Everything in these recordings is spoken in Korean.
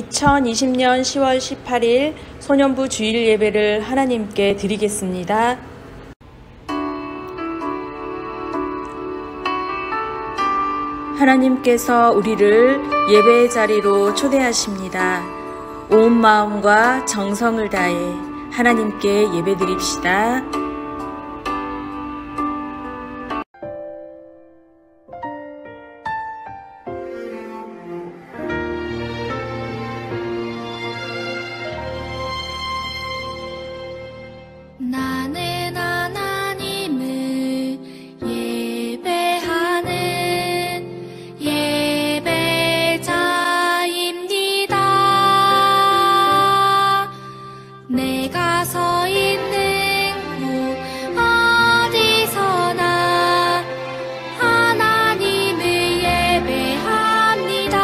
2020년 10월 18일 소년부 주일 예배를 하나님께 드리겠습니다. 하나님께서 우리를 예배의 자리로 초대하십니다. 온 마음과 정성을 다해 하나님께 예배드립시다. 나는 하나님을 예배하는 예배자입니다. 내가 서 있는 곳 어디서나 하나님을 예배합니다.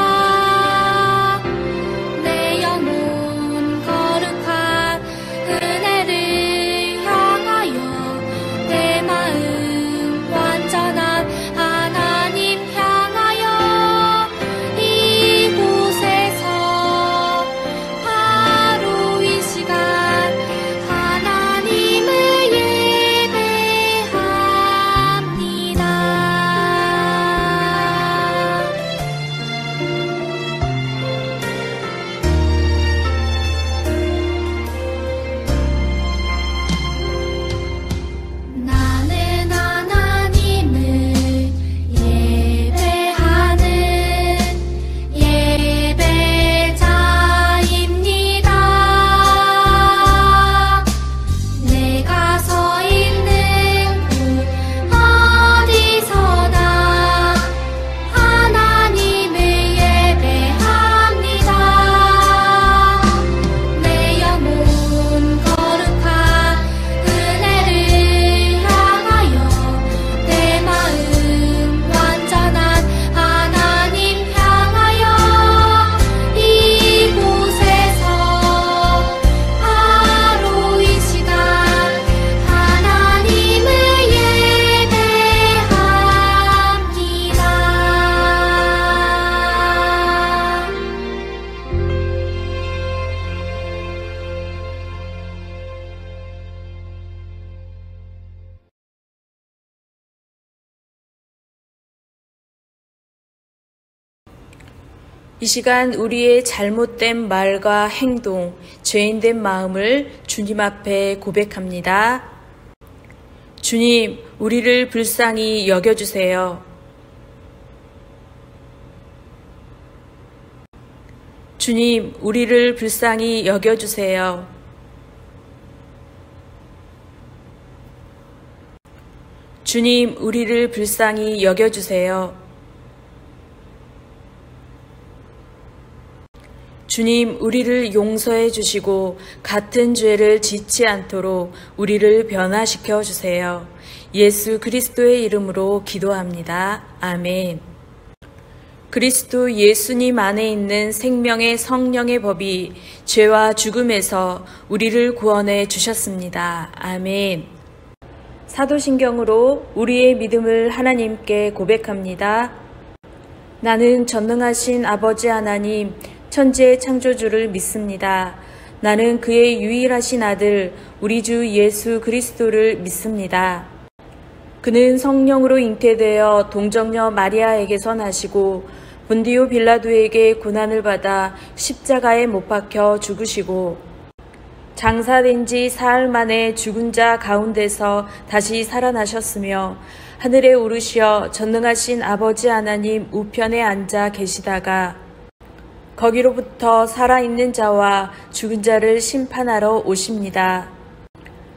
내 영혼 거룩한 은혜를 내 마음 완전한 하나님 향하여 이곳에서 바로 이 시간 하나님을 예배합니다. 나는 하나님을 예배하는 예배자입니다. 내가 서 있는 곳 어디서나 하나님을 예배합니다. 내 영혼 거룩한 은혜를 내 마음 완전한 하나님 향하여 이곳에서 바로 이 시간 하나님을 예배합니다. 이 시간 우리의 잘못된 말과 행동, 죄인된 마음을 주님 앞에 고백합니다. 주님, 우리를 불쌍히 여겨주세요. 주님, 우리를 불쌍히 여겨주세요. 주님, 우리를 불쌍히 여겨주세요. 주님, 우리를 용서해 주시고 같은 죄를 짓지 않도록 우리를 변화시켜 주세요. 예수 그리스도의 이름으로 기도합니다. 아멘. 그리스도 예수님 안에 있는 생명의 성령의 법이 죄와 죽음에서 우리를 구원해 주셨습니다. 아멘. 사도신경으로 우리의 믿음을 하나님께 고백합니다. 나는 전능하신 아버지 하나님, 천지의 창조주를 믿습니다. 나는 그의 유일하신 아들 우리 주 예수 그리스도를 믿습니다. 그는 성령으로 잉태되어 동정녀 마리아에게서 나시고 본디오 빌라도에게 고난을 받아 십자가에 못 박혀 죽으시고 장사된 지 사흘 만에 죽은 자 가운데서 다시 살아나셨으며 하늘에 오르시어 전능하신 아버지 하나님 우편에 앉아 계시다가 거기로부터 살아있는 자와 죽은 자를 심판하러 오십니다.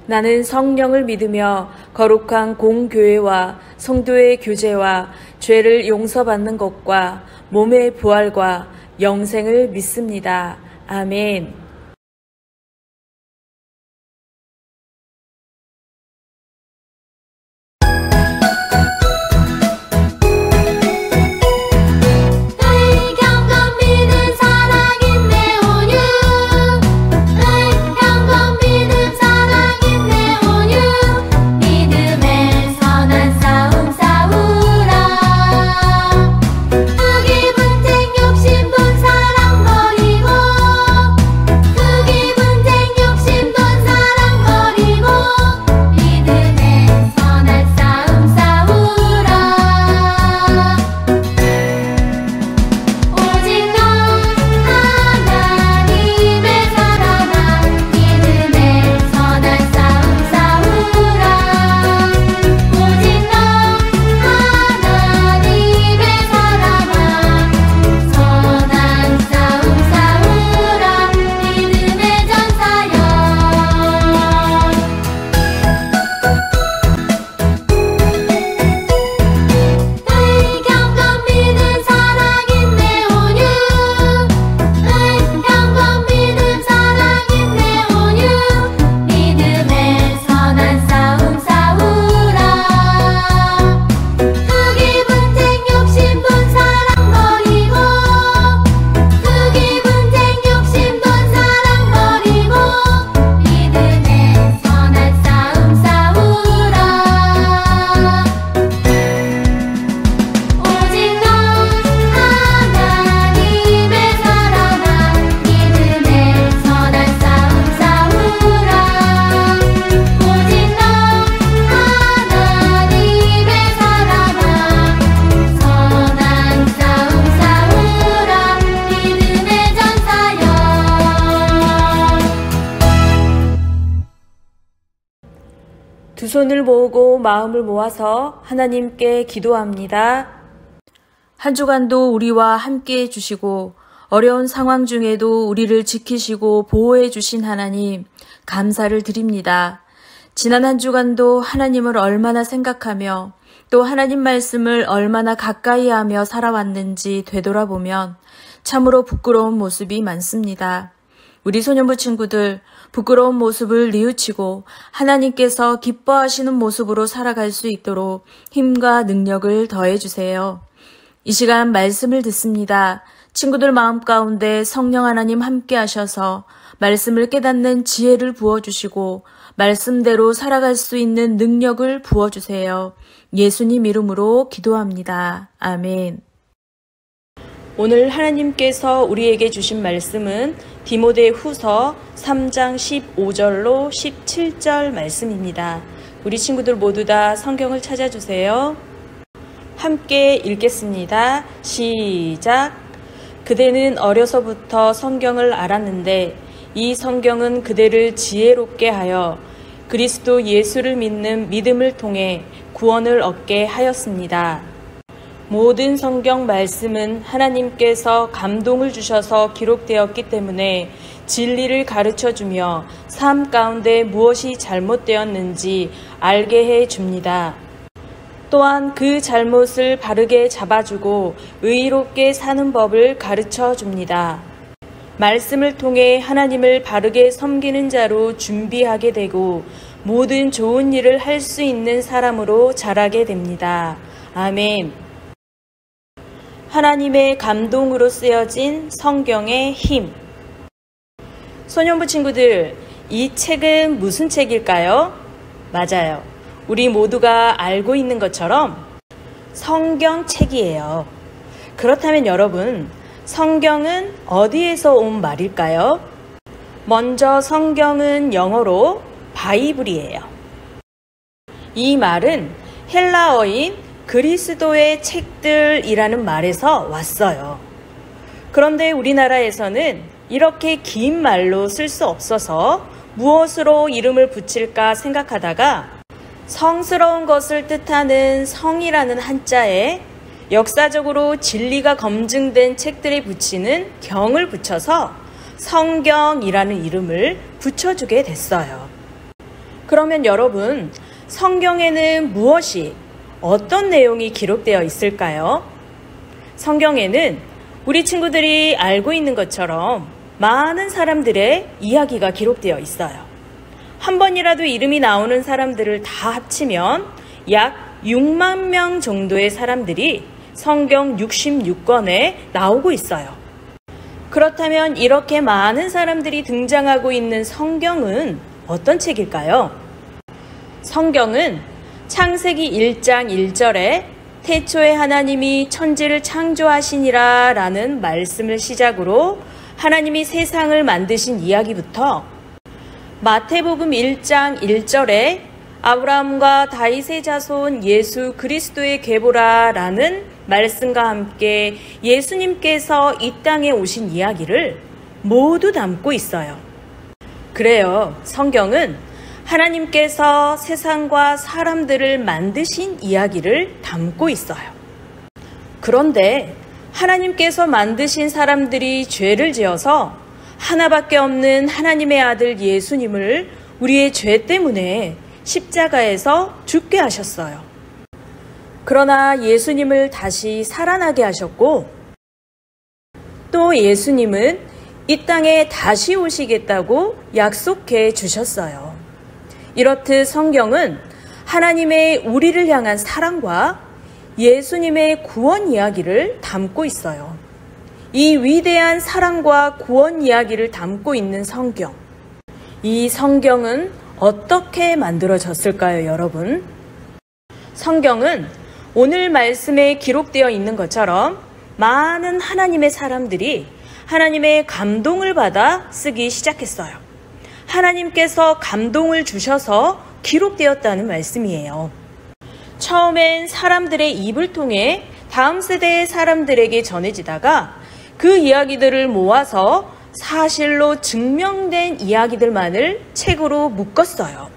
나는 성령을 믿으며 거룩한 공교회와 성도의 교제와 죄를 용서받는 것과 몸의 부활과 영생을 믿습니다. 아멘. 악이 분쟁 욕심 본 사랑 버리고 손을 모으고 마음을 모아서 하나님께 기도합니다. 한 주간도 우리와 함께 해주시고 어려운 상황 중에도 우리를 지키시고 보호해 주신 하나님 감사를 드립니다. 지난 한 주간도 하나님을 얼마나 생각하며 또 하나님 말씀을 얼마나 가까이 하며 살아왔는지 되돌아보면 참으로 부끄러운 모습이 많습니다. 우리 소년부 친구들 부끄러운 모습을 뉘우치고 하나님께서 기뻐하시는 모습으로 살아갈 수 있도록 힘과 능력을 더해 주세요. 이 시간 말씀을 듣습니다. 친구들 마음 가운데 성령 하나님 함께 하셔서 말씀을 깨닫는 지혜를 부어주시고 말씀대로 살아갈 수 있는 능력을 부어주세요. 예수님 이름으로 기도합니다. 아멘. 오늘 하나님께서 우리에게 주신 말씀은 디모데 후서 3장 15절로 17절 말씀입니다. 우리 친구들 모두 다 성경을 찾아주세요. 함께 읽겠습니다. 시작. 그대는 어려서부터 성경을 알았는데 이 성경은 그대를 지혜롭게 하여 그리스도 예수를 믿는 믿음을 통해 구원을 얻게 하였습니다. 모든 성경 말씀은 하나님께서 감동을 주셔서 기록되었기 때문에 진리를 가르쳐주며 삶 가운데 무엇이 잘못되었는지 알게 해줍니다. 또한 그 잘못을 바르게 잡아주고 의롭게 사는 법을 가르쳐줍니다. 말씀을 통해 하나님을 바르게 섬기는 자로 준비하게 되고 모든 좋은 일을 할 수 있는 사람으로 자라게 됩니다. 아멘. 하나님의 감동으로 쓰여진 성경의 힘. 소년부 친구들, 이 책은 무슨 책일까요? 맞아요. 우리 모두가 알고 있는 것처럼 성경책이에요. 그렇다면 여러분, 성경은 어디에서 온 말일까요? 먼저 성경은 영어로 바이블이에요. 이 말은 헬라어인 그리스도의 책들이라는 말에서 왔어요. 그런데 우리나라에서는 이렇게 긴 말로 쓸 수 없어서 무엇으로 이름을 붙일까 생각하다가 성스러운 것을 뜻하는 성이라는 한자에 역사적으로 진리가 검증된 책들에 붙이는 경을 붙여서 성경이라는 이름을 붙여주게 됐어요. 그러면 여러분, 성경에는 무엇이, 어떤 내용이 기록되어 있을까요? 성경에는 우리 친구들이 알고 있는 것처럼 많은 사람들의 이야기가 기록되어 있어요. 한 번이라도 이름이 나오는 사람들을 다 합치면 약 6만 명 정도의 사람들이 성경 66권에 나오고 있어요. 그렇다면 이렇게 많은 사람들이 등장하고 있는 성경은 어떤 책일까요? 성경은 창세기 1장 1절에 태초에 하나님이 천지를 창조하시니라 라는 말씀을 시작으로 하나님이 세상을 만드신 이야기부터 마태복음 1장 1절에 아브라함과 다윗의 자손 예수 그리스도의 계보라 라는 말씀과 함께 예수님께서 이 땅에 오신 이야기를 모두 담고 있어요. 그래요. 성경은 하나님께서 세상과 사람들을 만드신 이야기를 담고 있어요. 그런데 하나님께서 만드신 사람들이 죄를 지어서 하나밖에 없는 하나님의 아들 예수님을 우리의 죄 때문에 십자가에서 죽게 하셨어요. 그러나 예수님을 다시 살아나게 하셨고 또 예수님은 이 땅에 다시 오시겠다고 약속해 주셨어요. 이렇듯 성경은 하나님의 우리를 향한 사랑과 예수님의 구원 이야기를 담고 있어요. 이 위대한 사랑과 구원 이야기를 담고 있는 성경. 이 성경은 어떻게 만들어졌을까요, 여러분? 성경은 오늘 말씀에 기록되어 있는 것처럼 많은 하나님의 사람들이 하나님의 감동을 받아 쓰기 시작했어요. 하나님께서 감동을 주셔서 기록되었다는 말씀이에요. 처음엔 사람들의 입을 통해 다음 세대의 사람들에게 전해지다가 그 이야기들을 모아서 사실로 증명된 이야기들만을 책으로 묶었어요.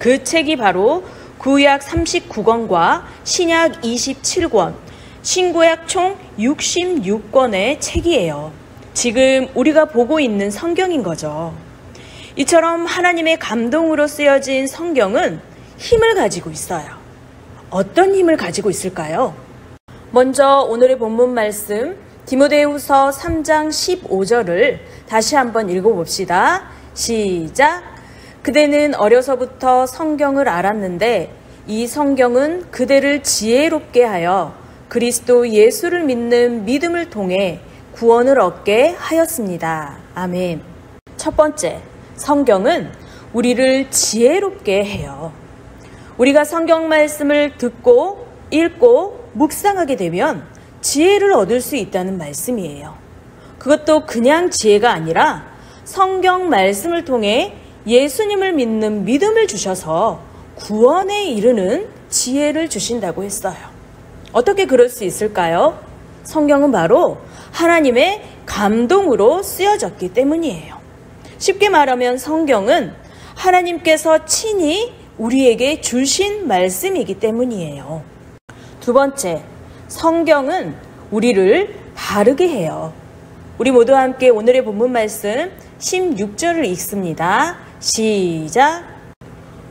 그 책이 바로 구약 39권과 신약 27권, 신구약 총 66권의 책이에요. 지금 우리가 보고 있는 성경인 거죠. 이처럼 하나님의 감동으로 쓰여진 성경은 힘을 가지고 있어요. 어떤 힘을 가지고 있을까요? 먼저 오늘의 본문 말씀 디모데후서 3장 15절을 다시 한번 읽어봅시다. 시작! 그대는 어려서부터 성경을 알았는데 이 성경은 그대를 지혜롭게 하여 그리스도 예수를 믿는 믿음을 통해 구원을 얻게 하였습니다. 아멘. 첫 번째, 성경은 우리를 지혜롭게 해요. 우리가 성경 말씀을 듣고 읽고 묵상하게 되면 지혜를 얻을 수 있다는 말씀이에요. 그것도 그냥 지혜가 아니라 성경 말씀을 통해 예수님을 믿는 믿음을 주셔서 구원에 이르는 지혜를 주신다고 했어요. 어떻게 그럴 수 있을까요? 성경은 바로 하나님의 감동으로 쓰여졌기 때문이에요. 쉽게 말하면 성경은 하나님께서 친히 우리에게 주신 말씀이기 때문이에요. 두 번째, 성경은 우리를 바르게 해요. 우리 모두 함께 오늘의 본문 말씀 16절을 읽습니다. 시작!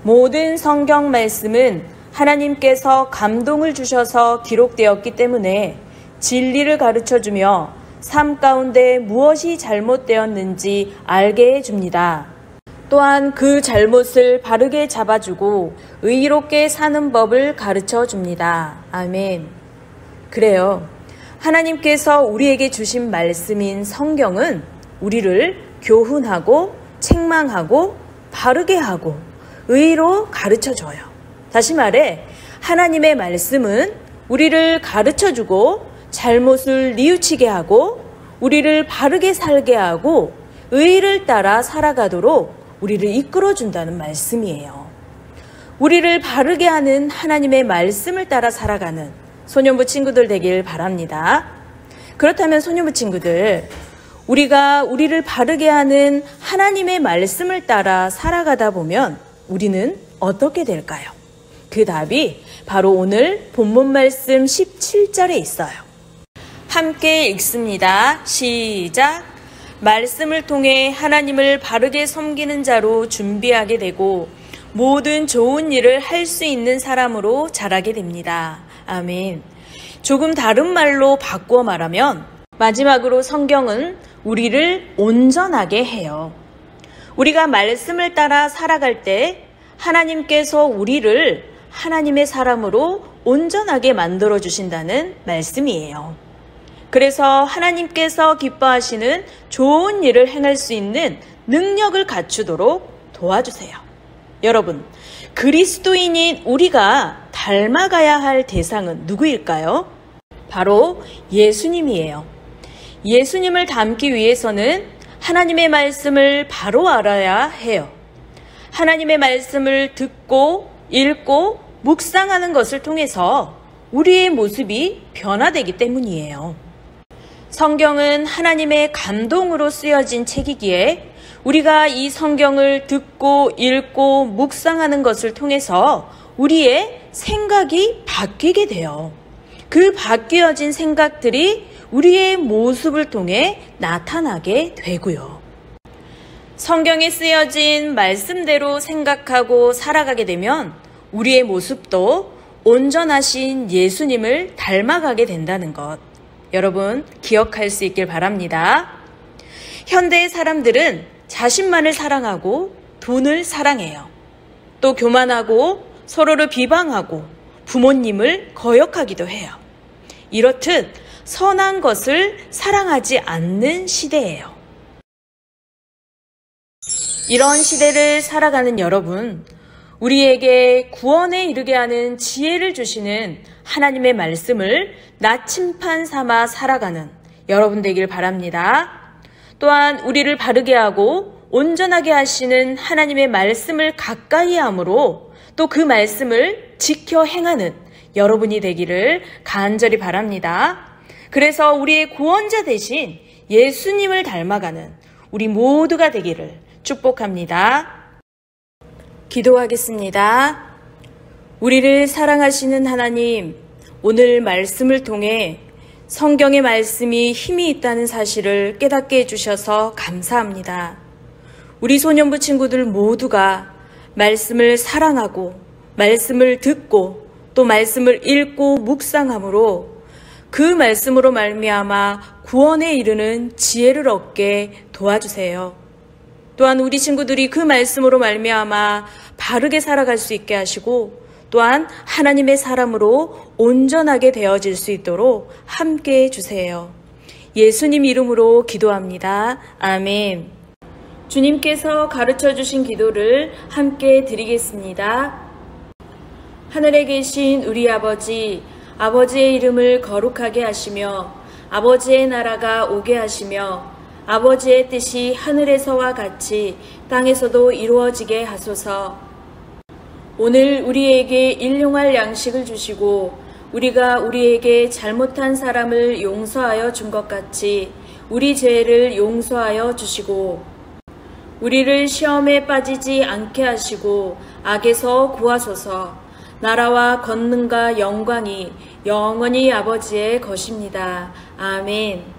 모든 성경 말씀은 하나님께서 감동을 주셔서 기록되었기 때문에 진리를 가르쳐주며 삶 가운데 무엇이 잘못되었는지 알게 해줍니다. 또한 그 잘못을 바르게 잡아주고 의롭게 사는 법을 가르쳐줍니다. 아멘. 그래요. 하나님께서 우리에게 주신 말씀인 성경은 우리를 교훈하고 책망하고 바르게 하고 의로 가르쳐줘요. 다시 말해 하나님의 말씀은 우리를 가르쳐주고 잘못을 뉘우치게 하고 우리를 바르게 살게 하고 의를 따라 살아가도록 우리를 이끌어준다는 말씀이에요. 우리를 바르게 하는 하나님의 말씀을 따라 살아가는 소년부 친구들 되길 바랍니다. 그렇다면 소년부 친구들, 우리가 우리를 바르게 하는 하나님의 말씀을 따라 살아가다 보면 우리는 어떻게 될까요? 그 답이 바로 오늘 본문 말씀 17절에 있어요. 함께 읽습니다. 시작! 말씀을 통해 하나님을 바르게 섬기는 자로 준비하게 되고 모든 좋은 일을 할 수 있는 사람으로 자라게 됩니다. 아멘. 조금 다른 말로 바꾸어 말하면 마지막으로 성경은 우리를 온전하게 해요. 우리가 말씀을 따라 살아갈 때 하나님께서 우리를 하나님의 사람으로 온전하게 만들어 주신다는 말씀이에요. 그래서 하나님께서 기뻐하시는 좋은 일을 행할 수 있는 능력을 갖추도록 도와주세요. 여러분, 그리스도인인 우리가 닮아가야 할 대상은 누구일까요? 바로 예수님이에요. 예수님을 닮기 위해서는 하나님의 말씀을 바로 알아야 해요. 하나님의 말씀을 듣고 읽고 묵상하는 것을 통해서 우리의 모습이 변화되기 때문이에요. 성경은 하나님의 감동으로 쓰여진 책이기에 우리가 이 성경을 듣고 읽고 묵상하는 것을 통해서 우리의 생각이 바뀌게 돼요. 그 바뀌어진 생각들이 우리의 모습을 통해 나타나게 되고요. 성경에 쓰여진 말씀대로 생각하고 살아가게 되면 우리의 모습도 온전하신 예수님을 닮아가게 된다는 것. 여러분 기억할 수 있길 바랍니다. 현대의 사람들은 자신만을 사랑하고 돈을 사랑해요. 또 교만하고 서로를 비방하고 부모님을 거역하기도 해요. 이렇듯 선한 것을 사랑하지 않는 시대예요. 이런 시대를 살아가는 여러분, 우리에게 구원에 이르게 하는 지혜를 주시는 하나님의 말씀을 나침판 삼아 살아가는 여러분 되길 바랍니다. 또한 우리를 바르게 하고 온전하게 하시는 하나님의 말씀을 가까이 함으로 또 그 말씀을 지켜 행하는 여러분이 되기를 간절히 바랍니다. 그래서 우리의 구원자 대신 예수님을 닮아가는 우리 모두가 되기를 축복합니다. 기도하겠습니다. 우리를 사랑하시는 하나님, 오늘 말씀을 통해 성경의 말씀이 힘이 있다는 사실을 깨닫게 해주셔서 감사합니다. 우리 소년부 친구들 모두가 말씀을 사랑하고 말씀을 듣고 또 말씀을 읽고 묵상함으로 그 말씀으로 말미암아 구원에 이르는 지혜를 얻게 도와주세요. 또한 우리 친구들이 그 말씀으로 말미암아 바르게 살아갈 수 있게 하시고 또한 하나님의 사람으로 온전하게 되어질 수 있도록 함께 해주세요. 예수님 이름으로 기도합니다. 아멘. 주님께서 가르쳐 주신 기도를 함께 드리겠습니다. 하늘에 계신 우리 아버지, 아버지의 이름을 거룩하게 하시며 아버지의 나라가 오게 하시며 아버지의 뜻이 하늘에서와 같이 땅에서도 이루어지게 하소서. 오늘 우리에게 일용할 양식을 주시고 우리가 우리에게 잘못한 사람을 용서하여 준 것 같이 우리 죄를 용서하여 주시고 우리를 시험에 빠지지 않게 하시고 악에서 구하소서. 나라와 권능과 영광이 영원히 아버지의 것입니다. 아멘.